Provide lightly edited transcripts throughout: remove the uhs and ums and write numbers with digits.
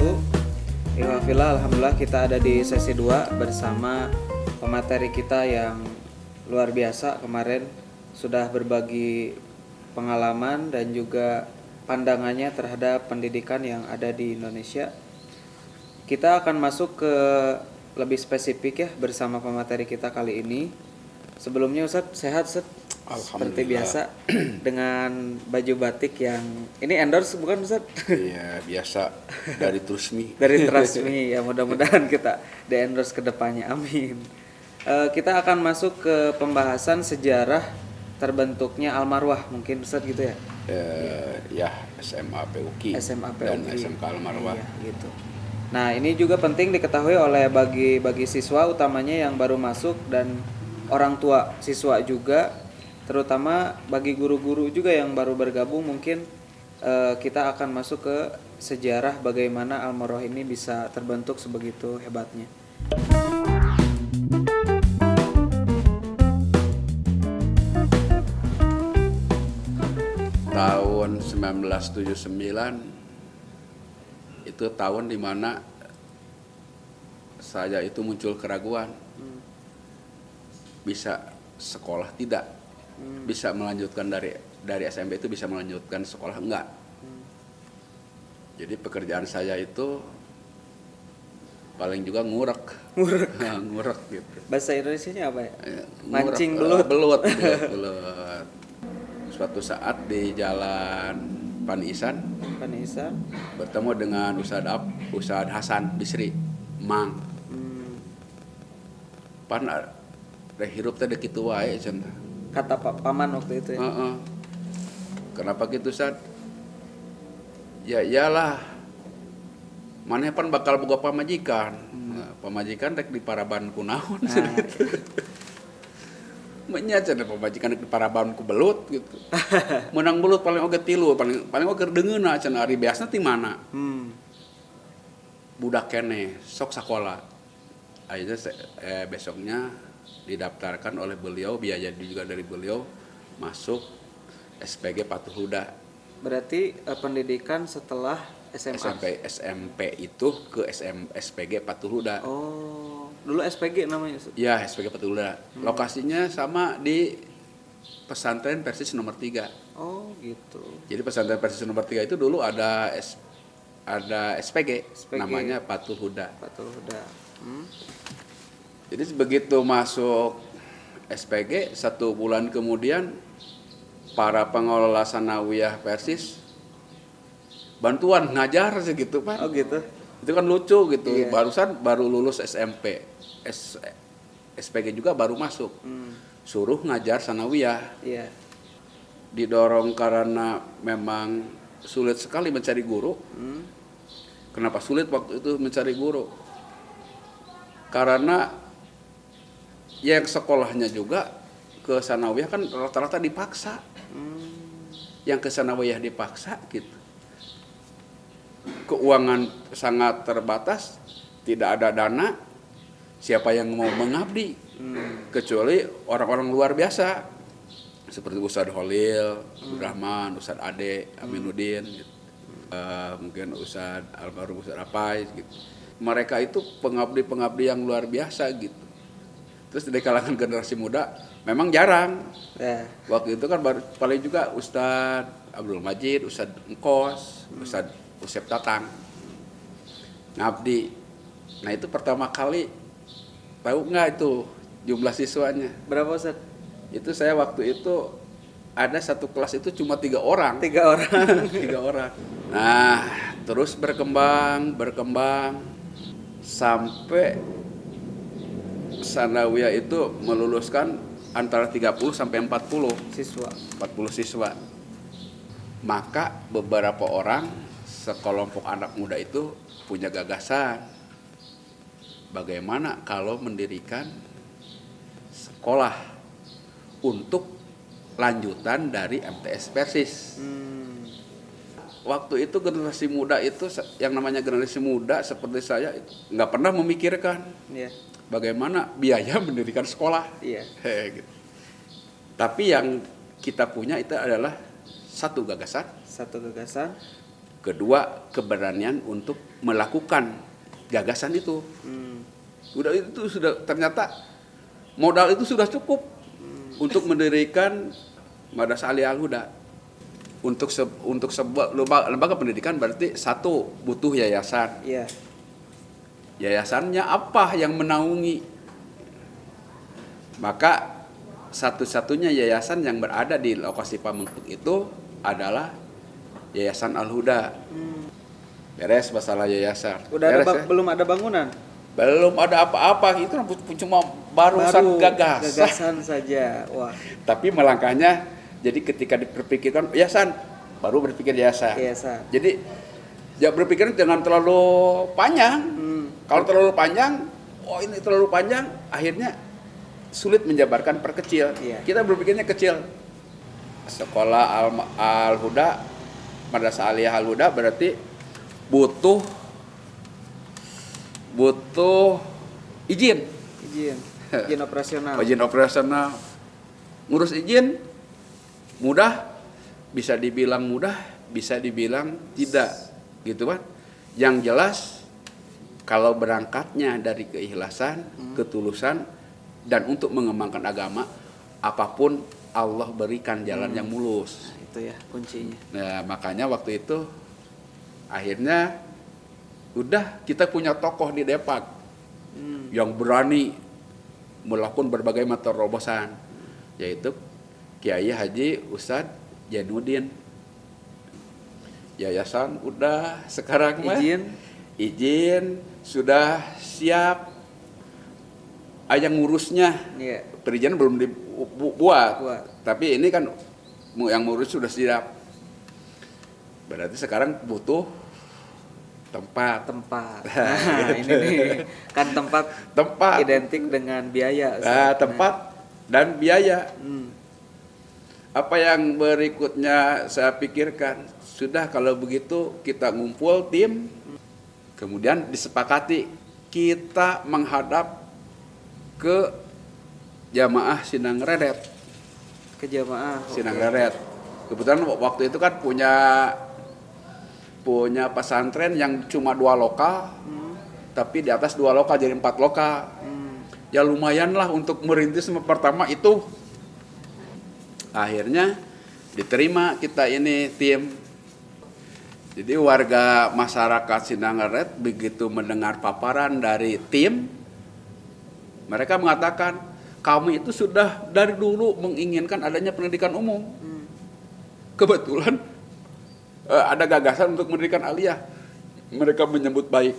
wabarakatuh. Alhamdulillah kita ada di sesi 2 bersama pemateri kita yang luar biasa. Kemarin sudah berbagi pengalaman dan juga pandangannya terhadap pendidikan yang ada di Indonesia. Kita akan masuk ke lebih spesifik ya bersama pemateri kita kali ini. Sebelumnya Ustadz, sehat Ustadz? Seperti biasa dengan baju batik yang ini endorse bukan Ustadz? Iya, biasa dari Trusmi. Dari Trusmi ya, mudah-mudahan kita di-endorse ke depannya, amin. Kita akan masuk ke pembahasan sejarah terbentuknya Al-Marwah, mungkin Ustadz gitu ya? Ya, SMA PUKI dan SMK Al-Marwah. Iya, gitu. Nah, ini juga penting diketahui oleh bagi siswa utamanya yang baru masuk dan orang tua siswa juga, terutama bagi guru-guru juga yang baru bergabung. Mungkin kita akan masuk ke sejarah bagaimana Al-Marwah ini bisa terbentuk sebegitu hebatnya. Tahun 1979 itu tahun dimana saya itu muncul keraguan bisa sekolah tidak, bisa melanjutkan dari SMP itu bisa melanjutkan sekolah enggak. Jadi pekerjaan saya itu paling juga ngurek gitu. Bahasa Indonesianya apa ya? Mancing belut. Suatu saat di jalan Panisan bertemu dengan Ustadz Hasan Bisri Mang. Pan hirup teh kitu wae cenah. Kata Pak Paman waktu itu ya. Kenapa gitu, Ustad? Ya iyalah. Maneh pan bakal boga pamajikan. Nah, pamajikan rek di paraban kunaon gitu. Nya cenah pamajikan di paraban ku belut gitu. Menang belut paling oge 3, paling oge deungeuna cenah ari beasna ti mana. Budak keneh sok sakola. Akhirnya besoknya didaftarkan oleh beliau, biaya juga dari beliau, masuk SPG Patul Huda. Berarti pendidikan setelah SMA. SMP itu ke SPG Patul Huda. Oh, dulu SPG namanya? Ya, SPG Patul Huda. Lokasinya sama di pesantren Persis nomor 3. Oh, gitu. Jadi pesantren Persis nomor 3 itu dulu ada SPG, namanya Patul Huda. Patul Huda. Jadi begitu masuk SPG, 1 bulan kemudian para pengelola sanawiyah Persis bantuan ngajar segitu Pak. Oh gitu. Itu kan lucu gitu. Iya. Baru lulus SMP. SPG juga baru masuk. Suruh ngajar sanawiyah. Iya. Didorong karena memang sulit sekali mencari guru. Kenapa sulit waktu itu mencari guru? Karena yang sekolahnya juga ke sanawiyah kan rata-rata dipaksa. Yang ke sanawiyah dipaksa gitu. Keuangan sangat terbatas, tidak ada dana. Siapa yang mau mengabdi? Kecuali orang-orang luar biasa. Seperti Ustadz Holil, Rahman, Ustadz Ade, Aminuddin gitu. Mungkin Ustadz Almarhum Ustadz Apai gitu. Mereka itu pengabdi-pengabdi yang luar biasa gitu. Terus dari kalangan generasi muda memang jarang. Waktu itu kan paling juga Ustadz Abdul Majid, Ustadz Engkos, Ustadz Usep Tatang ngabdi. Nah itu pertama kali, tahu nggak itu jumlah siswanya? Berapa Ustadz? Itu saya waktu itu ada satu kelas itu cuma 3 orang. 3 orang. 3 orang. Nah terus berkembang sampai sanawiyah itu meluluskan antara 30 sampai 40 siswa. Maka beberapa orang sekelompok anak muda itu punya gagasan. Bagaimana kalau mendirikan sekolah untuk lanjutan dari MTS Persis. Waktu itu generasi muda itu, yang namanya generasi muda seperti saya, nggak pernah memikirkan bagaimana biaya mendirikan sekolah. Gitu. Tapi yang kita punya itu adalah satu gagasan Kedua, keberanian untuk melakukan gagasan itu. Udah itu sudah ternyata modal itu sudah cukup untuk mendirikan Madrasah Aliyah Al-Huda. Untuk sebuah lembaga pendidikan berarti satu butuh yayasan. Iya. Yayasannya apa yang menaungi? Maka satu-satunya yayasan yang berada di lokasi Pamengpeuk itu adalah Yayasan Al-Huda. Beres masalah yayasan. Udah Beres, ada belum ada bangunan? belum ada apa-apa, itu cuma barusan Gagasan saja. Wah. Tapi melangkahnya, jadi ketika diperpikirkan yayasan, baru berpikir yayasan. Jadi ya berpikir jangan terlalu panjang. Kalau terlalu panjang, ini terlalu panjang, akhirnya sulit menjabarkan perkecil. Kita berpikirnya kecil. Sekolah Al-Huda, Madrasah Aliyah Al-Huda berarti butuh izin operasional. Izin operasional. Ngurus izin mudah, bisa dibilang mudah, bisa dibilang tidak, gitu kan. Yang jelas kalau berangkatnya dari keikhlasan, ketulusan, dan untuk mengembangkan agama, apapun Allah berikan jalan yang mulus. Nah, itu ya kuncinya. Nah, makanya waktu itu akhirnya udah kita punya tokoh di Depak yang berani melakukan berbagai macam terobosan, yaitu Kiai Haji Ustadz Jainuddin. Yayasan udah sekarang izin sudah siap, yang ngurusnya perizinan belum dibuat, tapi ini kan yang ngurus sudah siap. Berarti sekarang butuh tempat. Nah, ini nih kan tempat identik dengan biaya. Tempat dan biaya. Apa yang berikutnya saya pikirkan, sudah kalau begitu kita ngumpul tim, kemudian disepakati kita menghadap ke jamaah Sindang Redet. Sindang Redet. Kebetulan waktu itu kan punya pesantren yang cuma 2 lokal, tapi di atas 2 lokal jadi 4 lokal. Ya lumayan lah untuk merintis pertama itu. Akhirnya diterima kita ini tim. Jadi warga masyarakat Sindang Redet begitu mendengar paparan dari tim, mereka mengatakan kami itu sudah dari dulu menginginkan adanya pendidikan umum. Kebetulan ada gagasan untuk mendirikan aliyah. Mereka menyambut baik.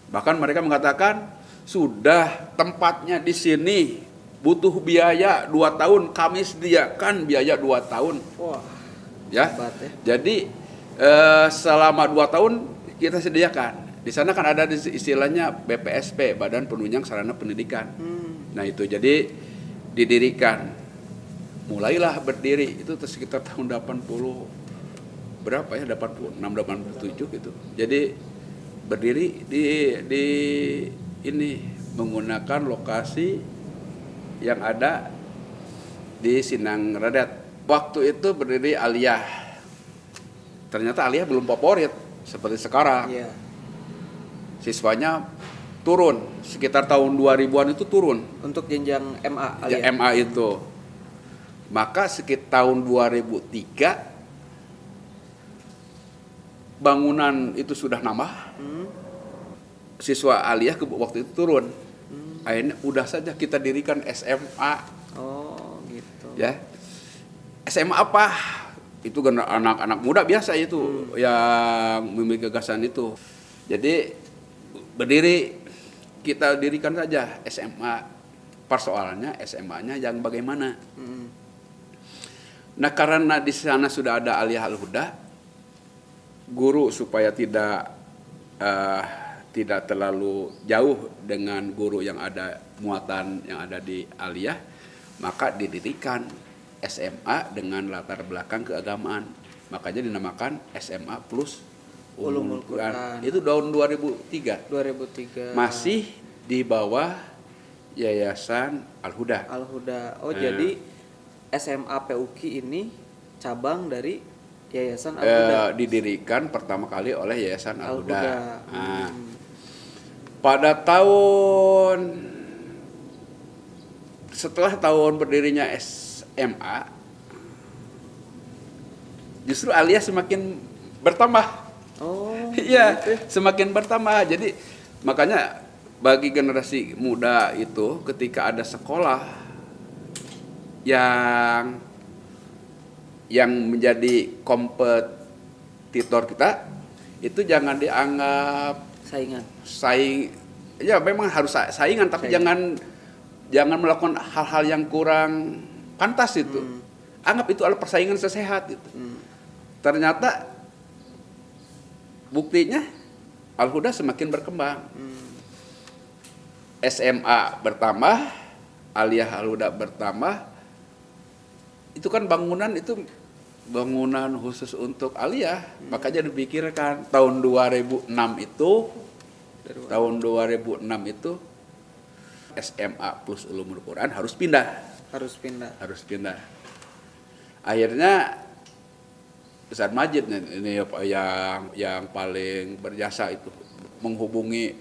Bahkan mereka mengatakan, sudah tempatnya di sini, butuh biaya 2 tahun, kami sediakan biaya 2 tahun. Wah, ya. Hebat, ya. Jadi selama 2 tahun kita sediakan. Di sana kan ada istilahnya BPSP, Badan Penunjang Sarana Pendidikan. Nah itu jadi didirikan. Mulailah berdiri, itu sekitar tahun 80 berapa ya, 86 87 gitu. Jadi berdiri di ini menggunakan lokasi yang ada di Sindang Redet. Waktu itu berdiri aliyah. Ternyata aliyah belum favorit seperti sekarang. Siswanya turun, sekitar tahun 2000-an itu turun. Untuk jenjang MA aliyah. Ya, MA itu. Maka sekitar tahun 2003 bangunan itu sudah nambah, siswa aliyah waktu itu turun. Akhirnya udah saja kita dirikan SMA. Oh gitu. Ya, SMA apa? Itu kan anak-anak muda biasa itu yang memiliki gagasan itu. Jadi berdiri, kita dirikan saja SMA. Persoalannya SMA-nya yang bagaimana? Nah karena di sana sudah ada aliyah Al-Huda, guru supaya tidak terlalu jauh dengan guru yang ada muatan yang ada di aliyah, maka didirikan SMA dengan latar belakang keagamaan. Makanya dinamakan SMA plus Ulumul Quran. Itu tahun 2003. Masih di bawah Yayasan Al-Huda. Oh, jadi SMA PUQ ini cabang dari Yayasan Al-Huda. Didirikan pertama kali oleh Yayasan Al-Huda. Al-Huda. Nah, pada tahun setelah tahun berdirinya SMA, justru Alia semakin bertambah. Oh. Iya, gitu. semakin bertambah. Jadi makanya bagi generasi muda itu ketika ada sekolah yang menjadi kompetitor kita, itu jangan dianggap Saingan. ya memang harus saingan, tapi jangan melakukan hal-hal yang kurang pantas itu. Anggap itu adalah persaingan sehat gitu. Ternyata buktinya Al-Huda semakin berkembang. SMA bertambah, Aliyah Al-Huda bertambah. Itu kan bangunan khusus untuk Aliyah. Makanya dipikirkan tahun 2006 itu SMA plus Ulumul Quran harus pindah. Akhirnya Ustadz Majid ini yang paling berjasa itu menghubungi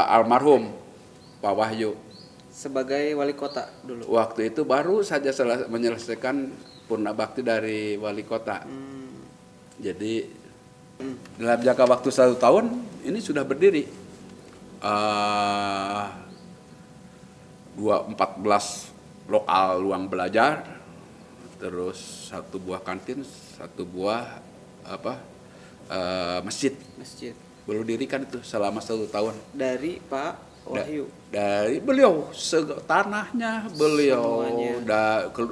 almarhum Pak Wahyu Sebagai wali kota dulu. waktu itu baru saja menyelesaikan purna bakti dari wali kota. Jadi dalam jangka waktu 1 tahun ini sudah berdiri 14 lokal ruang belajar, terus 1 buah kantin, 1 buah masjid. Baru dirikan itu selama 1 tahun. Dari Pak Wahyu. Dari beliau, tanahnya beliau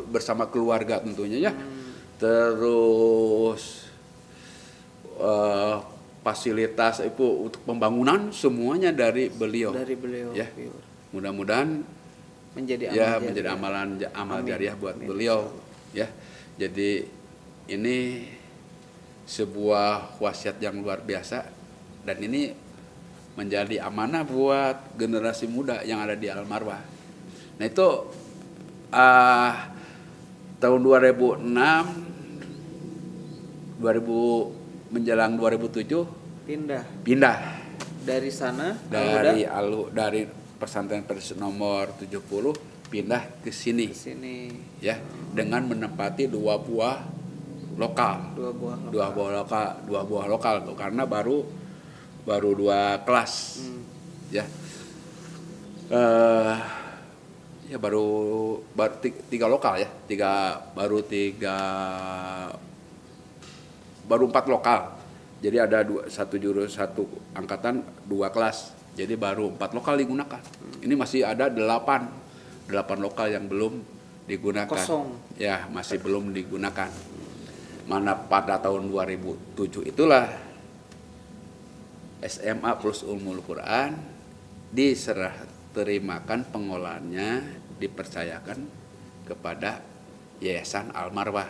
bersama keluarga tentunya ya. Terus fasilitas itu untuk pembangunan semuanya dari beliau. Ya. Mudah-mudahan menjadi amal jariah buat beliau ya. Jadi ini sebuah wasiat yang luar biasa, dan ini menjadi amanah buat generasi muda yang ada di Al-Marwah. Nah itu tahun 2006 menjelang 2007 pindah dari sana dari pesantren nomor 70 pindah ke sini. Ya, dengan menempati 2 buah lokal. 2 buah lokal karena baru 2 kelas. Ya. Ya baru 3 lokal ya. 4 lokal. Jadi ada 1 angkatan 2 kelas. Jadi baru 4 lokal digunakan. Ini masih ada 8 lokal yang belum digunakan. Kosong. Ya, masih belum digunakan. Mana pada tahun 2007 itulah SMA plus Ulumul Quran diserah terimakan pengolahannya, dipercayakan kepada Yayasan Al-Marwah.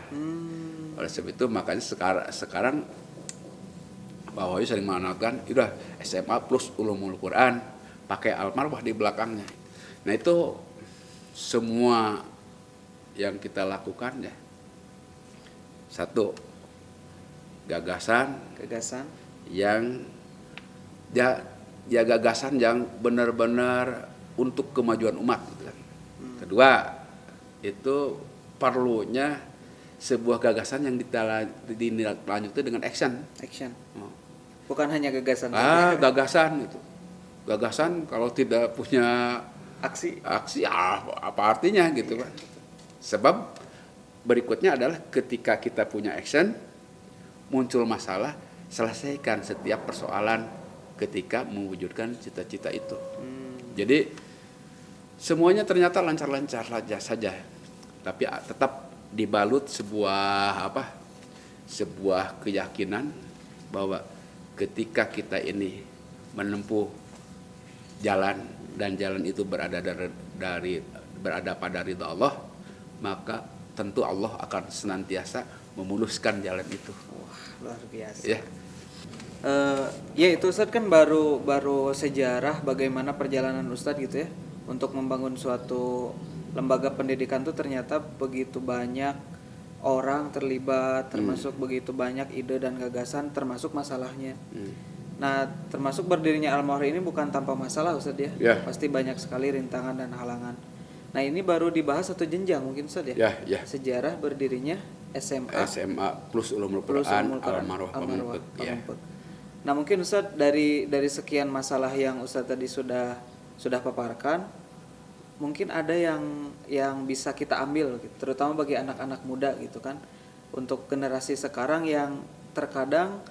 Oleh sebab itu makanya sekarang Pak Wahyu sering menganalkan udah SMA plus Ulumul Quran pakai Al-Marwah di belakangnya. Nah itu semua yang kita lakukan ya, 1 gagasan yang gagasan yang benar-benar untuk kemajuan umat gitu kan. Kedua, itu perlunya sebuah gagasan yang ditindaklanjuti dengan action. Bukan hanya gagasan. Gagasan itu. Gagasan kalau tidak punya aksi apa artinya gitu kan. Sebab berikutnya adalah ketika kita punya action, muncul masalah, selesaikan setiap persoalan ketika mewujudkan cita-cita itu. Jadi semuanya ternyata lancar-lancar saja, tapi tetap dibalut sebuah keyakinan bahwa ketika kita ini menempuh jalan dan jalan itu berada pada ridha Allah, maka tentu Allah akan senantiasa memuluskan jalan itu. Wah, luar biasa. Ya. Ya itu Ustadz kan baru sejarah bagaimana perjalanan Ustadz gitu ya untuk membangun suatu lembaga pendidikan tuh ternyata begitu banyak orang terlibat, termasuk begitu banyak ide dan gagasan, termasuk masalahnya. Nah, termasuk berdirinya Al-Ma'ruf ini bukan tanpa masalah Ustaz ya. Ya. Pasti banyak sekali rintangan dan halangan. Nah, ini baru dibahas satu jenjang mungkin Ustaz ya. Ya. Sejarah berdirinya SMA plus Ulumul plus Quran Ulumul Quran, Al-Ma'ruf Al-Ma'ruf, ya. Pamengpeuk. Nah, mungkin Ustaz dari sekian masalah yang Ustaz tadi sudah paparkan, mungkin ada yang bisa kita ambil gitu, terutama bagi anak-anak muda gitu kan, untuk generasi sekarang yang terkadang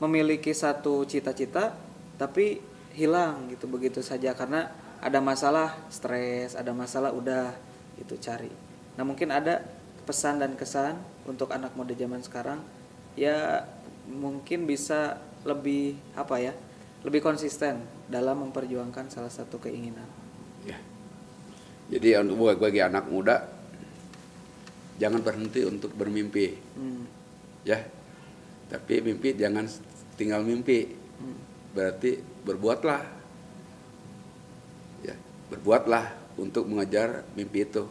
memiliki satu cita-cita tapi hilang gitu begitu saja karena ada masalah stres, ada masalah udah itu cari. Nah, mungkin ada pesan dan kesan untuk anak muda zaman sekarang ya, mungkin bisa lebih lebih konsisten dalam memperjuangkan salah satu keinginan. Ya. Jadi untuk bagi anak muda jangan berhenti untuk bermimpi, ya. Tapi mimpi jangan tinggal mimpi, berarti berbuatlah, ya. Berbuatlah untuk mengejar mimpi itu.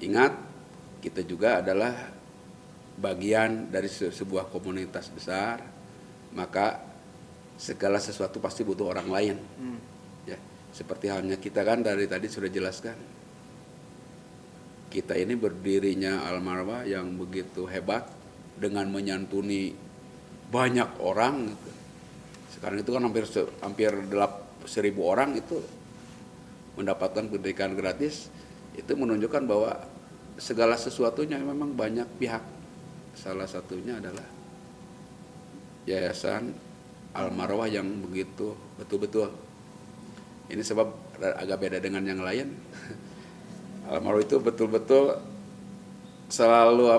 Ingat, kita juga adalah bagian dari sebuah komunitas besar, maka segala sesuatu pasti butuh orang lain. Ya, seperti halnya kita kan dari tadi sudah jelaskan. Kita ini berdirinya Al-Ma'ruf yang begitu hebat dengan menyantuni banyak orang. Sekarang itu kan hampir 1.000 orang itu mendapatkan pendidikan gratis. Itu menunjukkan bahwa segala sesuatunya memang banyak pihak. Salah satunya adalah Yayasan Al-Ma'ruf yang begitu betul-betul. Ini sebab agak beda dengan yang lain. Al-Ma'ruf itu betul-betul selalu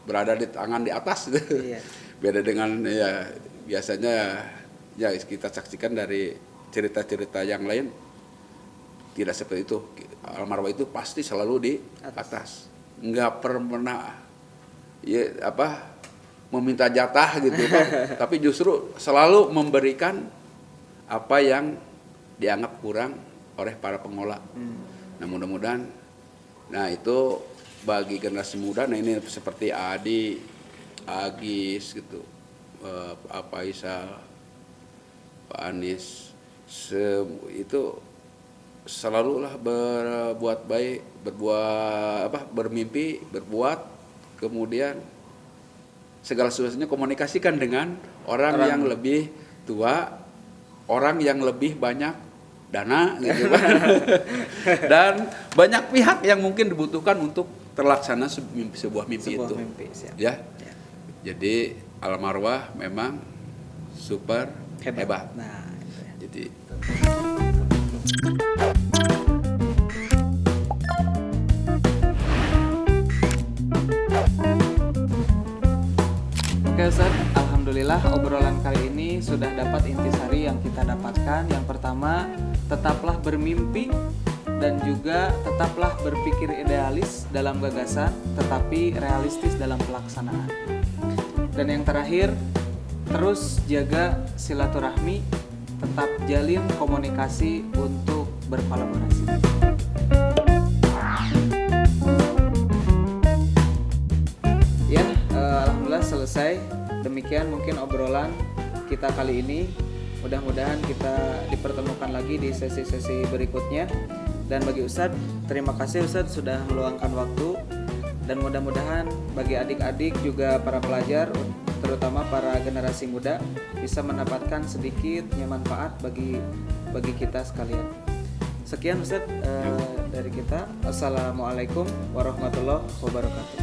berada di tangan di atas. Iya. Beda dengan ya biasanya ya kita saksikan dari cerita-cerita yang lain, tidak seperti itu. Al-Ma'ruf itu pasti selalu di atas. Enggak pernah meminta jatah gitu kan. Tapi justru selalu memberikan apa yang dianggap kurang oleh para pengolah. Nah, mudah-mudahan itu bagi generasi muda, nah ini seperti Adi, Agis gitu, Pak Faisal, Pak Anies, itu selalulah berbuat baik, bermimpi, berbuat, kemudian segala sesuatunya komunikasikan dengan orang yang lebih tua, orang yang lebih banyak dana gitu kan. Dan banyak pihak yang mungkin dibutuhkan untuk terlaksana sebuah mimpi itu. Ya. Jadi Al-Ma'ruf memang super hebat. Nah, itu ya. Jadi Oke Ustaz, alhamdulillah obrolan kali ini sudah dapat intisari yang kita dapatkan. Yang pertama, tetaplah bermimpi dan juga tetaplah berpikir idealis dalam gagasan, tetapi realistis dalam pelaksanaan. Dan yang terakhir, terus jaga silaturahmi, tetap jalin komunikasi untuk berkolaborasi. Ya, alhamdulillah selesai. Demikian mungkin obrolan kita kali ini. Mudah-mudahan kita dipertemukan lagi di sesi-sesi berikutnya. Dan bagi Ustadz, terima kasih Ustadz sudah meluangkan waktu. Dan mudah-mudahan bagi adik-adik juga para pelajar, terutama para generasi muda, bisa mendapatkan sedikitnya manfaat bagi kita sekalian. Sekian Ustadz dari kita. Assalamualaikum warahmatullahi wabarakatuh.